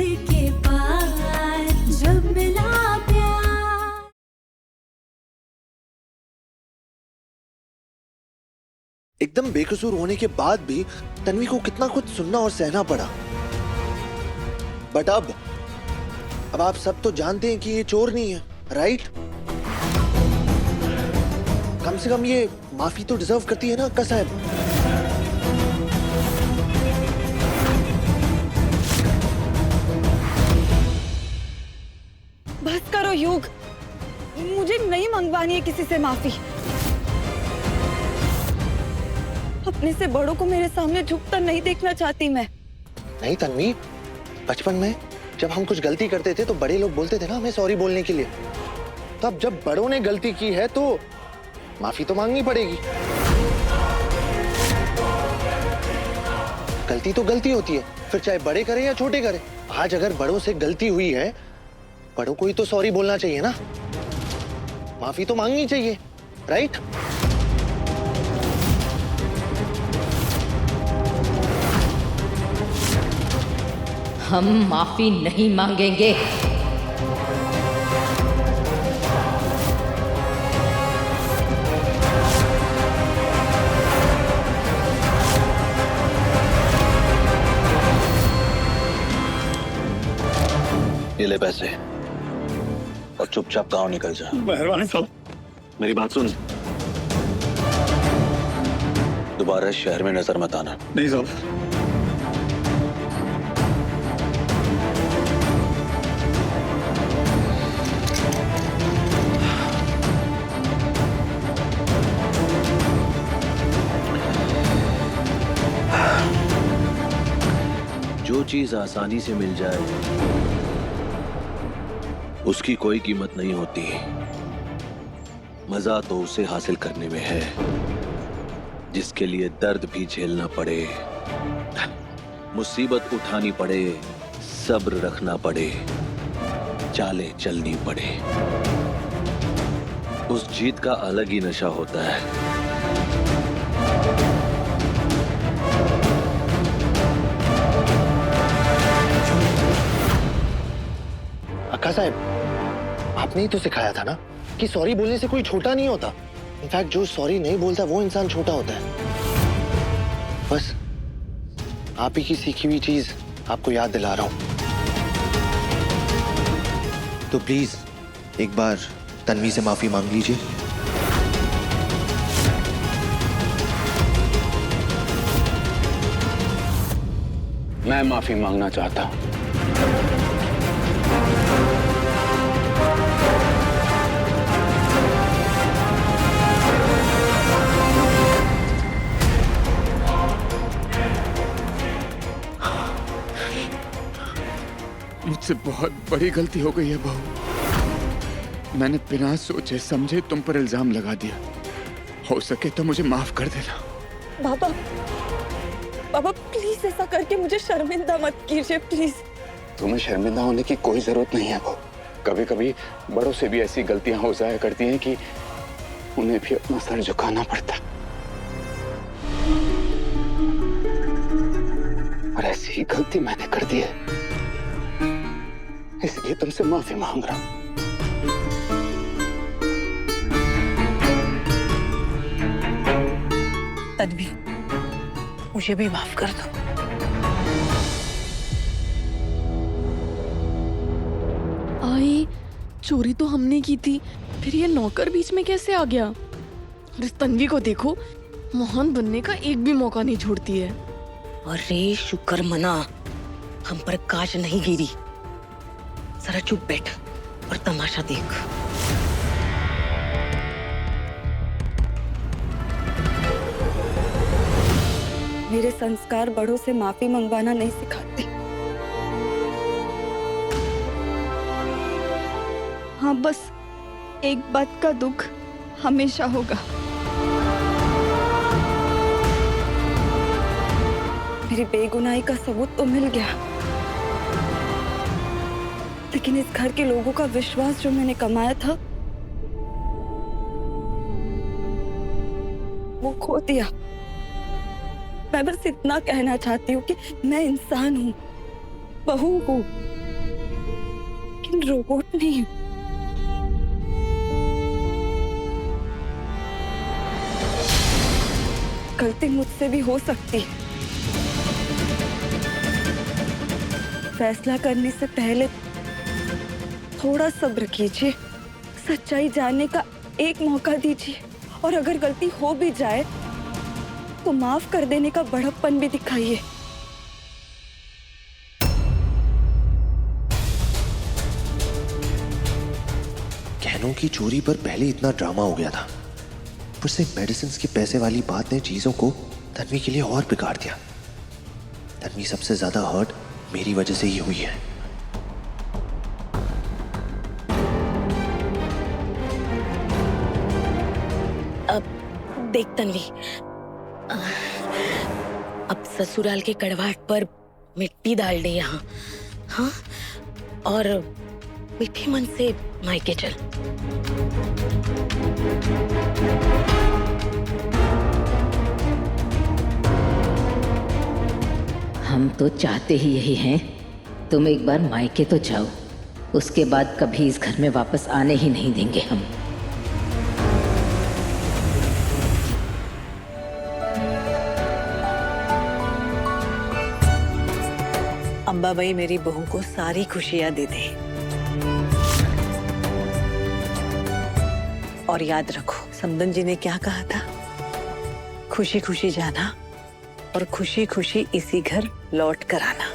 के बाद जब मिला प्यार। एकदम बेकसूर होने के बाद भी तन्वी को कितना कुछ सुनना और सहना पड़ा। बट अब आप सब तो जानते हैं कि ये चोर नहीं है, राइट? कम से कम ये माफी तो डिजर्व करती है ना अक्का साहब। बस करो युग, मुझे नहीं मंगवानी है किसी से माफी। अपने से बड़ों को मेरे सामने झुकता नहीं देखना चाहती मैं। नहीं तन्वी, बचपन में जब हम कुछ गलती करते थे तो बड़े लोग बोलते थे ना हमें सॉरी बोलने के लिए। तब जब बड़ों ने गलती की है तो माफी तो मांगनी पड़ेगी। गलती तो गलती होती है, फिर चाहे बड़े करें या छोटे करें। आज अगर बड़ों से गलती हुई है, बड़ों को ही तो सॉरी बोलना चाहिए ना, माफी तो मांगनी चाहिए, राइट? हम माफी नहीं मांगेंगे। ये ले पैसे और चुपचाप गांव निकल जा। मेहरबानी साहब। मेरी बात सुन, दोबारा शहर में नजर मत आना। नहीं साहब। जो चीज आसानी से मिल जाए उसकी कोई कीमत नहीं होती। मजा तो उसे हासिल करने में है जिसके लिए दर्द भी झेलना पड़े, मुसीबत उठानी पड़े, सब्र रखना पड़े, चालें चलनी पड़े। उस जीत का अलग ही नशा होता है। अक्का साहब, आपने ही तो सिखाया था ना कि सॉरी बोलने से कोई छोटा नहीं होता। इनफैक्ट जो सॉरी नहीं बोलता वो इंसान छोटा होता है। बस आप ही की सीखी हुई चीज आपको याद दिला रहा हूं। तो प्लीज एक बार तन्वी से माफी मांग लीजिए। मैं माफी मांगना चाहता हूं। मुझसे बहुत बड़ी गलती हो गई है बहू। मैंने बिना सोचे समझे तुम पर इल्जाम लगा दिया। हो सके तो मुझे माफ कर देना। बाबा, बाबा प्लीज ऐसा करके मुझे शर्मिंदा मत कीजिए प्लीज। तुम्हें शर्मिंदा होने की कोई जरूरत नहीं है। वो कभी कभी बड़ों से भी ऐसी गलतियां हो जाया करती हैं कि उन्हें भी अपना सर झुकाना पड़ता। और ऐसी ही गलती मैंने कर दी है, इसलिए तुमसे माफी मांग रहा हूं। तन्वी, मुझे भी माफ कर दो। आई, चोरी तो हमने की थी, फिर ये नौकर बीच में कैसे आ गया? और इस तन्वी को देखो, महान बनने का एक भी मौका नहीं छोड़ती है। अरे शुक्र मना, हम पर काज नहीं गिरी। जरा चुप बैठ और तमाशा देख। मेरे संस्कार बड़ों से माफी मंगवाना नहीं सिखाते। हाँ, बस एक बात का दुख हमेशा होगा। मेरी बेगुनाही का सबूत तो मिल गया, लेकिन इस घर के लोगों का विश्वास जो मैंने कमाया था वो खो दिया। मैं बस इतना कहना चाहती हूँ कि मैं इंसान हूँ, बहू हूँ। लेकिन रोबोट नहीं। गलती मुझसे भी हो सकती है। फैसला करने से पहले थोड़ा सब्र कीजिए, सच्चाई जानने का एक मौका दीजिए, और अगर गलती हो भी जाए तो माफ कर देने का बड़प्पन भी दिखाइए। गहनों की चोरी पर पहले इतना ड्रामा हो गया था, पर सिर्फ मेडिसिन के पैसे वाली बात ने चीजों को तन्वी के लिए और बिगाड़ दिया। तन्वी सबसे ज्यादा हर्ट मेरी वजह से ही हुई है। अब देख तन्वी, अब ससुराल के कड़वाहट पर मिट्टी डाल दे यहाँ, हाँ? और मीठे मन से मायके चल। हम तो चाहते ही यही हैं, तुम एक बार मायके तो जाओ, उसके बाद कभी इस घर में वापस आने ही नहीं देंगे हम। अंबाबाई मेरी बहू को सारी खुशियां दे दे, और याद रखो समदन जी ने क्या कहा था, खुशी खुशी जाना और खुशी खुशी इसी घर लौट कर आना।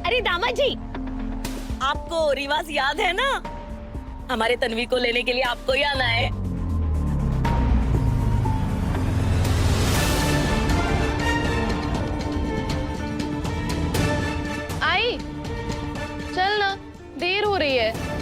अरे दामाद जी, आपको रिवाज याद है ना? हमारे तन्वी को लेने के लिए आपको ही आना है। आई, चल ना, देर हो रही है।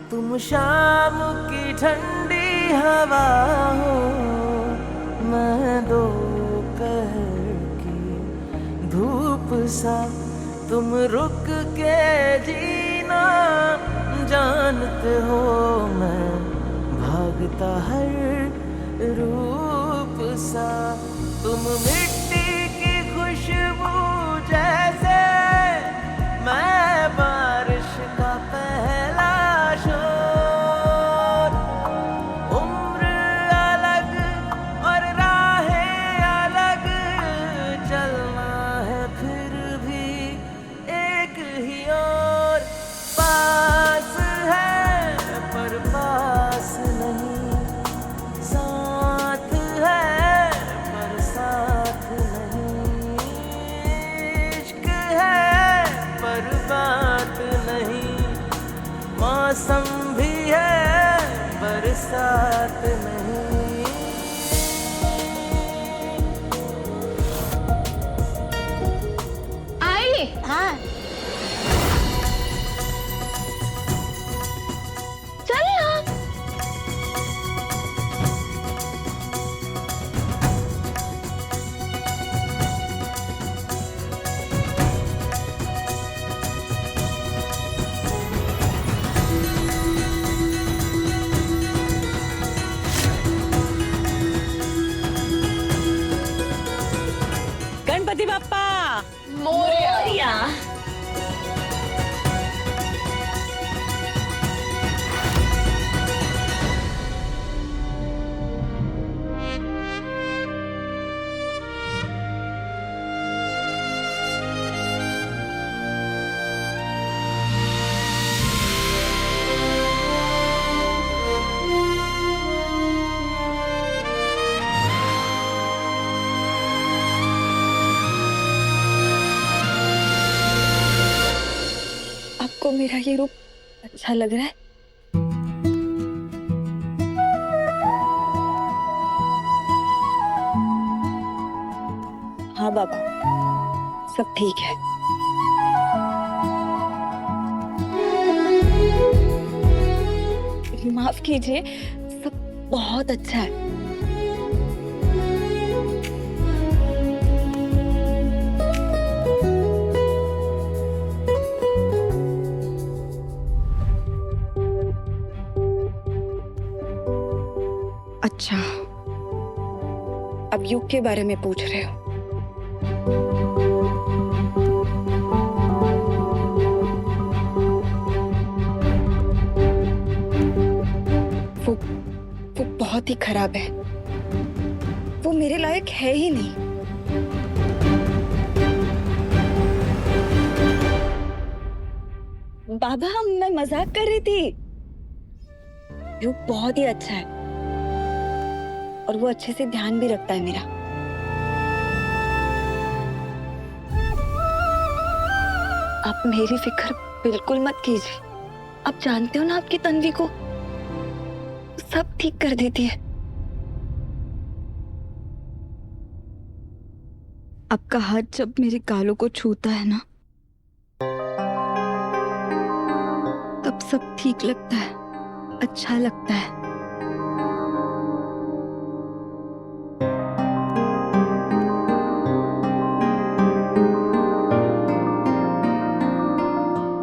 तुम शाम की ठंडी हवा हो, मैं दोपहर की धूप सा, तुम रुक के जीना जानते हो, मैं भागता हर रूप सा, तुम मिट्टी की खुशबू जैसे, मैं बारिश का पहला शोर, उम्र अलग और राहें अलग, चलना है फिर भी एक ही ओर, पास है पर पास नहीं, साथ है पर साथ नहीं, इश्क है पर बात नहीं, मौसम भी है बरसात नहीं। आई, हाँ, चल यहाँ। गणपति बाप्पा मोरिया। तुमको मेरा ये रूप अच्छा लग रहा है? हाँ बाबा, सब ठीक है। माफ कीजिए, सब बहुत अच्छा है। अच्छा, अब युग के बारे में पूछ रहे हो। वो बहुत ही खराब है। वो मेरे लायक है ही नहीं। बाबा, मैं मजाक कर रही थी। युग बहुत ही अच्छा है और वो अच्छे से ध्यान भी रखता है मेरा। आप मेरी फिक्र बिल्कुल मत कीजिए। आप जानते हो ना, आपकी तन्वी को सब ठीक कर देती है। आपका हाथ जब मेरे गालों को छूता है ना, तब सब ठीक लगता है, अच्छा लगता है।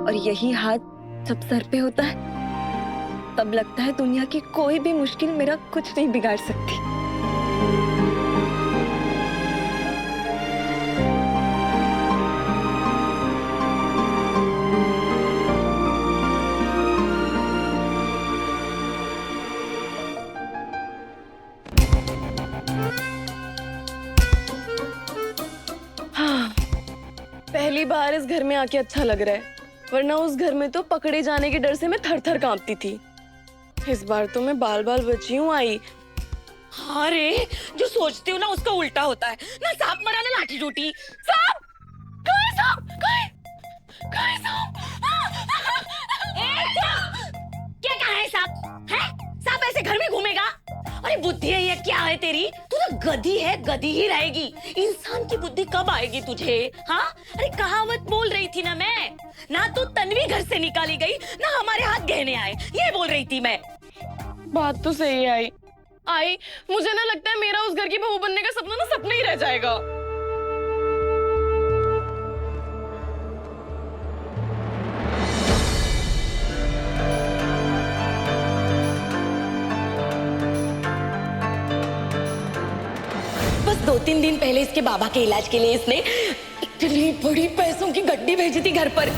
और यही हाथ जब सर पे होता है, तब लगता है दुनिया की कोई भी मुश्किल मेरा कुछ नहीं बिगाड़ सकती। हाँ, पहली बार इस घर में आके अच्छा लग रहा है, वरना उस घर में तो पकड़े जाने के डर से मैं थर थर कांपती थी। इस बार तो मैं बाल बाल बची हूँ आई। हाँ रे, जो सोचती हूँ ना उसका उल्टा होता है। ना सांप मरा ना लाठी टूटी। सांप! कहाँ है सांप? कहाँ है सांप? क्या कहा है सांप? है? सांप ऐसे घर में घूमेगा? अरे बुद्धि है या क्या है तेरी? तू तो गधी है, गधी ही रहेगी। इंसान की बुद्धि कब आएगी तुझे? हाँ? अरे कहावत बोल रही थी ना मैं। ना तो तन्वी घर से निकाली गई, ना हमारे हाथ गहने आए। ये बोल रही थी मैं। बात तो सही है आई, मुझे ना लगता है मेरा उस घर की बहू बनने का सपना ना सपना ही रह जाएगा। बस 2-3 दिन पहले इसके बाबा के इलाज के लिए इसने इतनी बड़ी पैसों की गड्डी भेजी थी घर पर।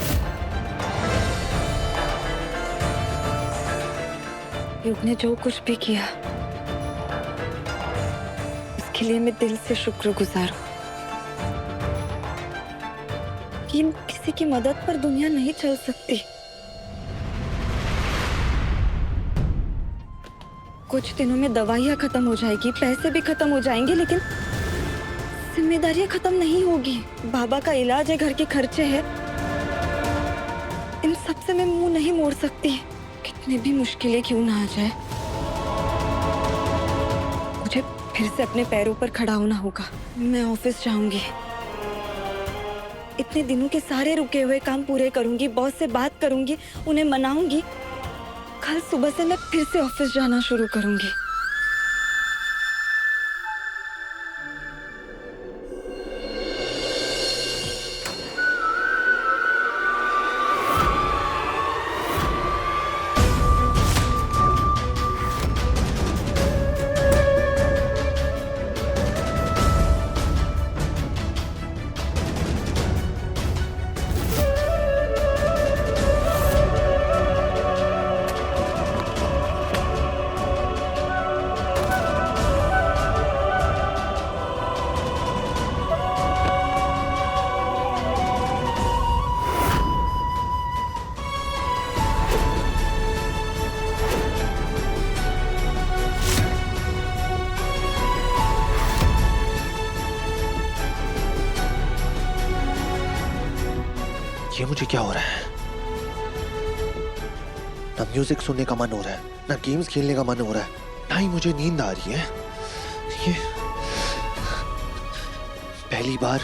युग ने जो कुछ भी किया, उसके लिए मैं दिल से शुक्रगुजार हूँ। कि किसी की मदद पर दुनिया नहीं चल सकती। कुछ दिनों में दवाइयाँ खत्म हो जाएगी, पैसे भी खत्म हो जाएंगे, लेकिन जिम्मेदारियां खत्म नहीं होगी। बाबा का इलाज है, घर के खर्चे हैं, इन सब से मैं मुंह नहीं मोड़ सकती। कितनी भी मुश्किलें क्यों ना आ जाए, मुझे फिर से अपने पैरों पर खड़ा होना होगा। मैं ऑफिस जाऊंगी, इतने दिनों के सारे रुके हुए काम पूरे करूंगी, बॉस से बात करूंगी, उन्हें मनाऊंगी। कल सुबह से मैं फिर से ऑफिस जाना शुरू करूंगी। ये मुझे क्या हो रहा है? ना म्यूजिक सुनने का मन हो रहा है, ना गेम्स खेलने का मन हो रहा है, ना ही मुझे नींद आ रही है। ये पहली बार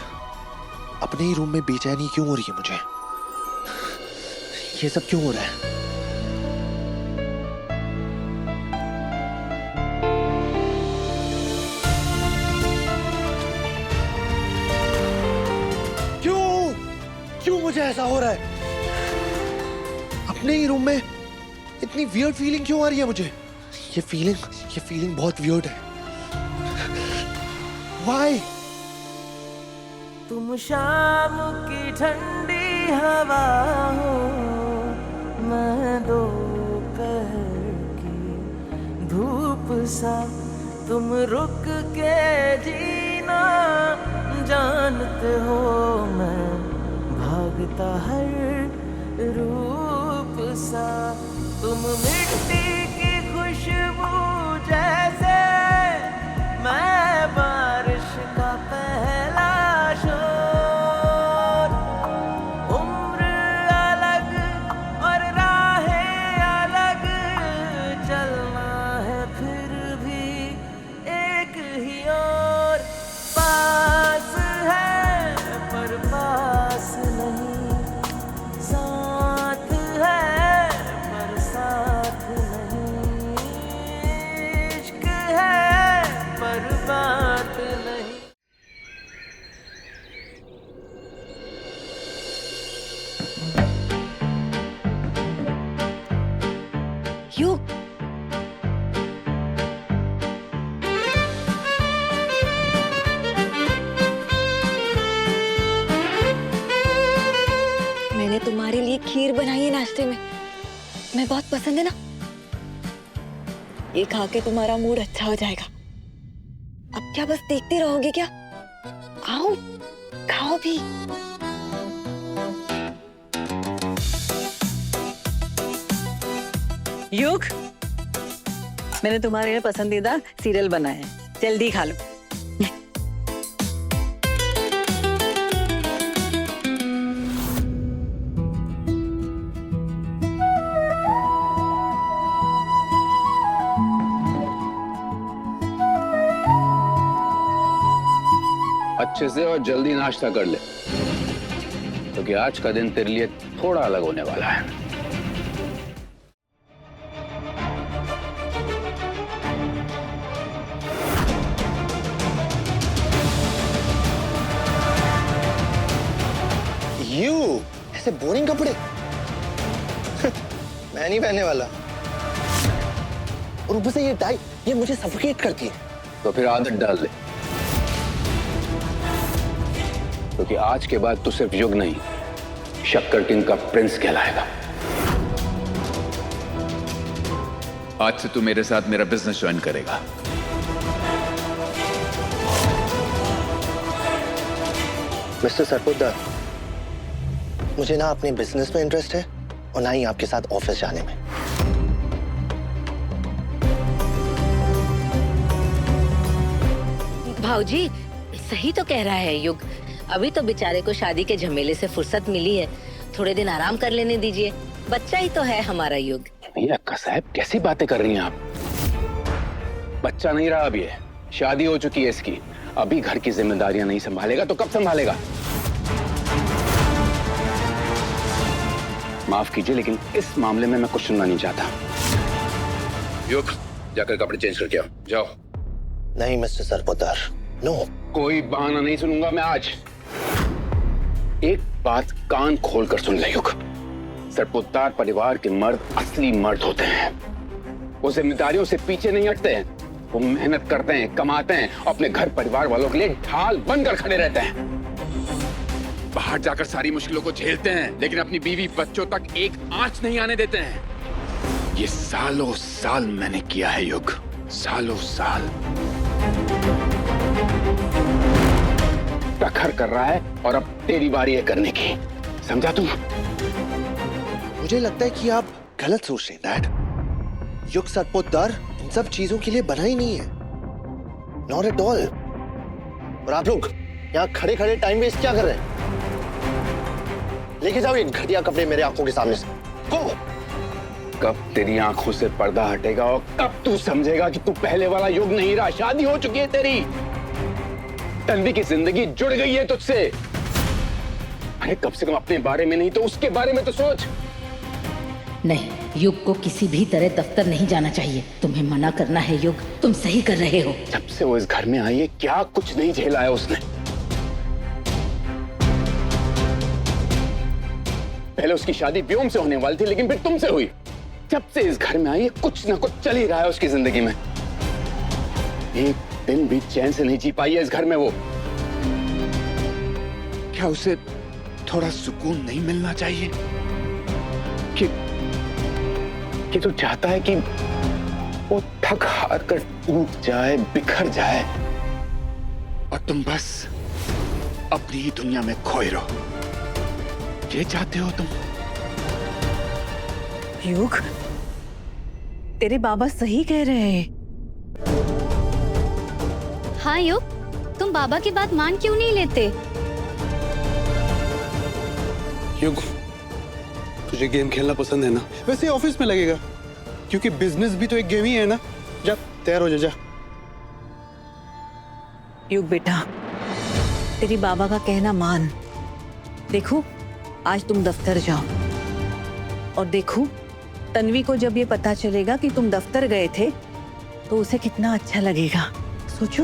अपने ही रूम में बेचैनी क्यों हो रही है मुझे? ये सब क्यों हो रहा है? क्यों मुझे ऐसा हो रहा है? अपने ही रूम में इतनी वियर्ड फीलिंग क्यों आ रही है मुझे? ये फीलिंग बहुत वियर्ड है। Why? तुम शाम की ठंडी हवा हो, मैं दोपहर की धूप सा, तुम रुक के जीना जानते हो, मैं भागता हर रूप सा, तुम मिट्टी की खुशबू जैसे, मैं बारिश का पहला शोर, उम्र अलग और राहें अलग, चलना है फिर भी एक ही ओर, पास है पर पास नहीं, साथ है पर साथ नहीं, इश्क है पर बात नहीं। यू मैंने तुम्हारे लिए खीर बनाई है नाश्ते में, मैं बहुत पसंद है ना। ये खा के तुम्हारा मूड अच्छा हो जाएगा। अब क्या बस देखते रहोगे क्या? आओ खाओ भी। युग, मैंने तुम्हारे लिए पसंदीदा सीरियल बनाए हैं, जल्दी खा लो। अच्छे से और जल्दी नाश्ता कर ले, क्योंकि आज का दिन तेरे लिए थोड़ा अलग होने वाला है। ऐसे बोरिंग कपड़े मैं नहीं पहनने वाला। और ऊपर से ये टाई, ये मुझे सफोकेट करती है। तो फिर आदत डाल ले, क्योंकि आज के बाद तू सिर्फ युग नहीं, शक्कर किंग का प्रिंस कहलाएगा। आज से तू मेरे साथ मेरा बिजनेस ज्वाइन करेगा। मिस्टर सरपोतदार, मुझे ना अपने बिजनेस में इंटरेस्ट है और ना ही आपके साथ ऑफिस जाने में। भाऊजी सही तो कह रहा है युग, अभी तो बेचारे को शादी के झमेले से फुर्सत मिली है, थोड़े दिन आराम कर लेने दीजिए, बच्चा ही तो है हमारा युग। नहीं अक्का साहब, कैसी बातें कर रही हैं आप? बच्चा नहीं रहा अब, ये शादी हो चुकी है इसकी। अभी घर की जिम्मेदारियां नहीं संभालेगा तो कब संभालेगा? माफ कीजिए, लेकिन इस मामले में मैं कुछ सुनना नहीं चाहता। युग, जाकर कपड़े चेंज करके आओ, जाओ। नहीं मिस्टर सरपोतदार, नो। कोई बहाना नहीं सुनूंगा मैं आज। एक बात कान खोलकर सुन ले युग, सरपोतदार परिवार के मर्द असली मर्द होते हैं। वो जिम्मेदारियों से पीछे नहीं हटते हैं, वो मेहनत करते हैं, कमाते हैं, अपने घर परिवार वालों के लिए ढाल बनकर खड़े रहते हैं। बाहर जाकर सारी मुश्किलों को झेलते हैं, लेकिन अपनी बीवी बच्चों तक एक आंच नहीं आने देते हैं। ये सालों साल मैंने किया है युग, सालों साल। प्रखर कर रहा है और अब तेरी बारी है करने की, समझा तू? मुझे लगता है कि आप गलत सोच रहे हैं डैड। युग सरपोतदार इन सब चीजों के लिए बना ही नहीं है, नॉट एट ऑल। और आप लोग यहाँ खड़े खड़े टाइम वेस्ट क्या कर रहे हैं? लेके जाओ ये घटिया कपड़े मेरे आंखों के सामने से। गो। कब तेरी आंखों से पर्दा हटेगा और कब तू समझेगा कि तू पहले वाला युग नहीं रहा। शादी हो चुकी है तेरी, तन्वी की जिंदगी जुड़ गई है तुझसे। अरे कम से कम अपने बारे में नहीं तो उसके बारे में तो सोच। नहीं, युग को किसी भी तरह दफ्तर नहीं जाना चाहिए। तुम्हें मना करना है युग, तुम सही कर रहे हो। जब से वो इस घर में आई है क्या कुछ नहीं झेला है उसने। पहले उसकी शादी व्योम से होने वाली थी, लेकिन फिर तुमसे हुई। जब से इस घर में आई है कुछ ना कुछ चल ही रहा है उसकी जिंदगी में। एक दिन भी चैन से नहीं जी पाई है इस घर में वो। क्या उसे थोड़ा सुकून नहीं मिलना चाहिए? कि तू चाहता है कि वो थक हार कर टूट जाए, बिखर जाए, और तुम बस अपनी ही दुनिया में खोए रहो। ये चाहते हो तुम? युग, तेरे बाबा सही कह रहे हैं। हाँ युग, तुम बाबा की बात मान क्यों नहीं लेते? युग, तुझे गेम खेलना पसंद है ना? वैसे ऑफिस में लगेगा, क्योंकि बिजनेस भी तो एक गेम ही है ना। जा तैयार हो जा। युग बेटा, तेरी बाबा का कहना मान। देखो, आज तुम दफ्तर जाओ, और देखो तन्वी को जब ये पता चलेगा कि तुम दफ्तर गए थे तो उसे कितना अच्छा लगेगा। सोचो।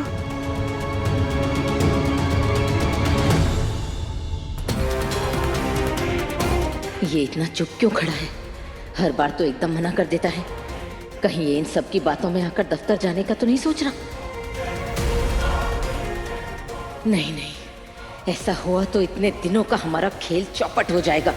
ये इतना चुप क्यों खड़ा है? हर बार तो एकदम मना कर देता है। कहीं ये इन सब की बातों में आकर दफ्तर जाने का तो नहीं सोच रहा? नहीं नहीं, ऐसा हुआ तो इतने दिनों का हमारा खेल चौपट हो जाएगा।